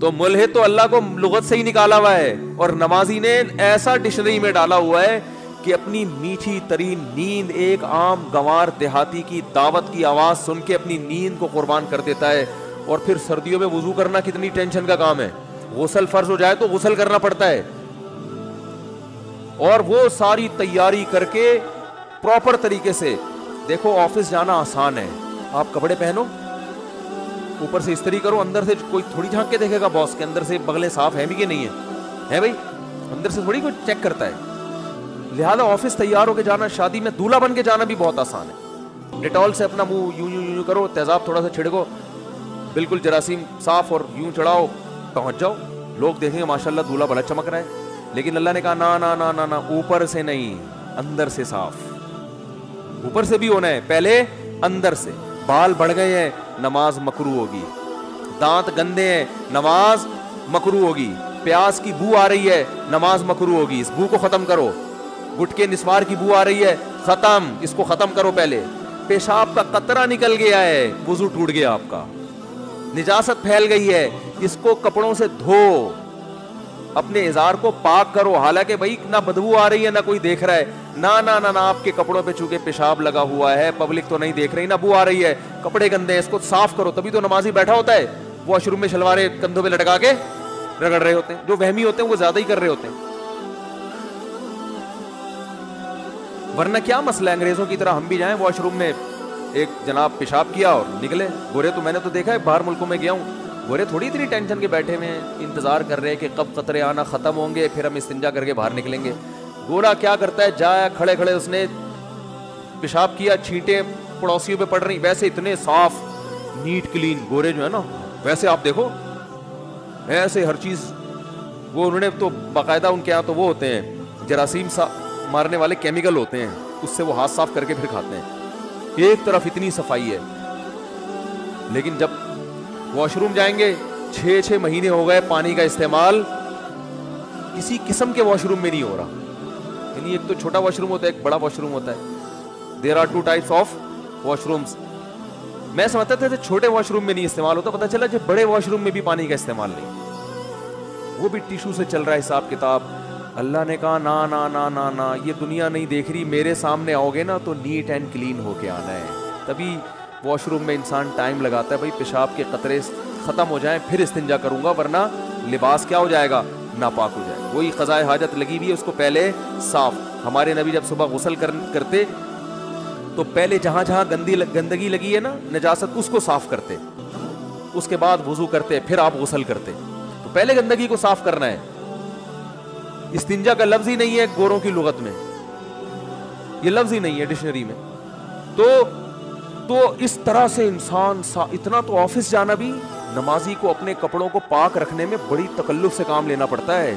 تو ملحد تو اللہ کو لغت سے ہی نکالا ہوا ہے, اور نمازی نے ایسا ڈکشنری میں ڈالا ہوا ہے کہ اپنی میٹھی ترین نیند ایک عام گنوار دیہاتی کی دعوت کی آواز سن کے اپنی نیند کو قربان کر دیتا ہے. اور پھر سردیوں میں وضو کرنا کتنی ٹینشن کا کام ہے, غسل فرض ہو جائے تو غسل کرنا پڑتا ہے, اور وہ ساری تیاری کر کے پراپر طریقے سے. دیکھو آفس جانا آسان ہے, آپ کپڑے پہنو, اوپر سے استری کرو, اندر سے کوئی تھوڑی جھانک کے دیکھے گا باس کے اندر سے بغلیں صاف ہیں بھی کہ نہیں ہے بھائی, اندر سے تھوڑی کوئی چیک کرتا ہے. لہذا آفس تیار ہو کے جانا, شادی میں دولہا بن کے جانا بھی بہت آسان ہے. ڈیٹول سے اپنا منہ یوں یوں یوں کرو, تیزاب تھوڑا سا چھڑکو, بالکل جراثیم صاف, اور یوں چڑھاؤ, پہنچ جاؤ. لوگ دیکھیں گے ماشاء اللہ دولہا بڑا چمک رہا ہے. لیکن اللہ نے کہا نا نا نا نا نا, اوپر سے نہیں, اندر سے صاف. اوپر سے بھی ہونا ہے, پہلے اندر سے. بال بڑھ گئے ہیں, نماز مکروہ ہوگی. دانت گندے ہیں, نماز مکروہ ہوگی. پیاز کی بو آ رہی ہے, نماز مکروہ ہوگی. اس بو کو ختم کرو. گٹکے نسوار کی بو آ رہی ہے, ختم, اس کو ختم کرو پہلے. پیشاب کا قطرہ نکل گیا ہے, وضو ٹوٹ گیا آپ کا. نجاست پھیل گئی ہے, اس کو کپڑوں سے دھو, اپنے ازار کو پاک کرو. حالانکہ بھائی نہ بدبو آ رہی ہے, نہ کوئی دیکھ رہا ہے, نہ نہ نہ آپ کے کپڑوں پہ چونکہ پیشاب لگا ہوا ہے, پبلک تو نہیں دیکھ رہی, نہ بو آ رہی ہے, کپڑے گندے ہیں, اس کو صاف کرو. تبھی تو نمازی بیٹھا ہوتا ہے واش روم میں شلواریں کندھوں پہ لٹکا کے رگڑ رہے ہوتے ہیں. جو وہمی ہوتے ہیں وہ زیادہ ہی کر رہے ہوتے ہیں. ورنہ کیا مسئلہ ہے, انگریزوں کی طرح ہم بھی جائیں واش روم میں, ایک جناب پیشاب کیا اور نکلے. گورے تو میں نے تو دیکھا ہے, باہر ملکوں میں گیا ہوں, گورے تھوڑی اتنی ٹینشن کے بیٹھے ہوئے ہیں, انتظار کر رہے ہیں کہ کب قطرے آنا ختم ہوں گے, پھر ہم استنجا کر کے باہر نکلیں گے. گورا کیا کرتا ہے, جایا کھڑے کھڑے اس نے پیشاب کیا, چھینٹیں پڑوسیوں پہ پڑ رہی, ویسے اتنے صاف نیٹ کلین گورے جو ہے نا, ویسے آپ دیکھو ایسے ہر چیز. وہ انہوں نے تو باقاعدہ ان کے یہاں تو وہ ہوتے ہیں جراثیم مارنے والے کیمیکل ہوتے ہیں, اس سے وہ ہاتھ صاف کر کے پھر کھاتے ہیں. ایک طرف اتنی صفائی ہے, لیکن جب واش روم جائیں گے, 6 مہینے ہو گئے پانی کا استعمال کسی قسم کے واش روم میں نہیں ہو رہا. یعنی ایک تو چھوٹا واش روم ہوتا ہے, ایک بڑا واش روم ہوتا ہے. There are 2 types of washrooms. میں سمجھتا تھا کہ چھوٹے واش روم میں نہیں استعمال ہوتا, پتہ چلا کہ بڑے واش روم میں بھی پانی کا استعمال نہیں, وہ بھی ٹیشو سے چل رہا ہے حساب کتاب. اللہ نے کہا نا نا نا نا نا, یہ دنیا نہیں دیکھ رہی, میرے سامنے آؤ گے نا تو نیٹ اینڈ کلین ہو کے آنا ہے. تبھی واش روم میں انسان ٹائم لگاتا ہے, بھائی پیشاب کے قطرے ختم ہو جائیں پھر استنجا کروں گا, ورنہ لباس کیا ہو جائے گا, ناپاک ہو جائے گا. وہی قضائے حاجت لگی ہوئی ہے, اس کو پہلے صاف. ہمارے نبی جب صبح غسل کرتے تو پہلے جہاں جہاں گندگی لگی ہے نا, نجاست, اس کو صاف کرتے, اس کے بعد وضو کرتے, پھر آپ غسل کرتے. تو پہلے گندگی کو صاف کرنا ہے. استنجا کا لفظ ہی نہیں ہے گوروں کی لغت میں, یہ لفظ ہی نہیں ہے ڈکشنری میں. تو اس طرح سے انسان اتنا تو آفس جانا بھی, نمازی کو اپنے کپڑوں کو پاک رکھنے میں بڑی تکلف سے کام لینا پڑتا ہے.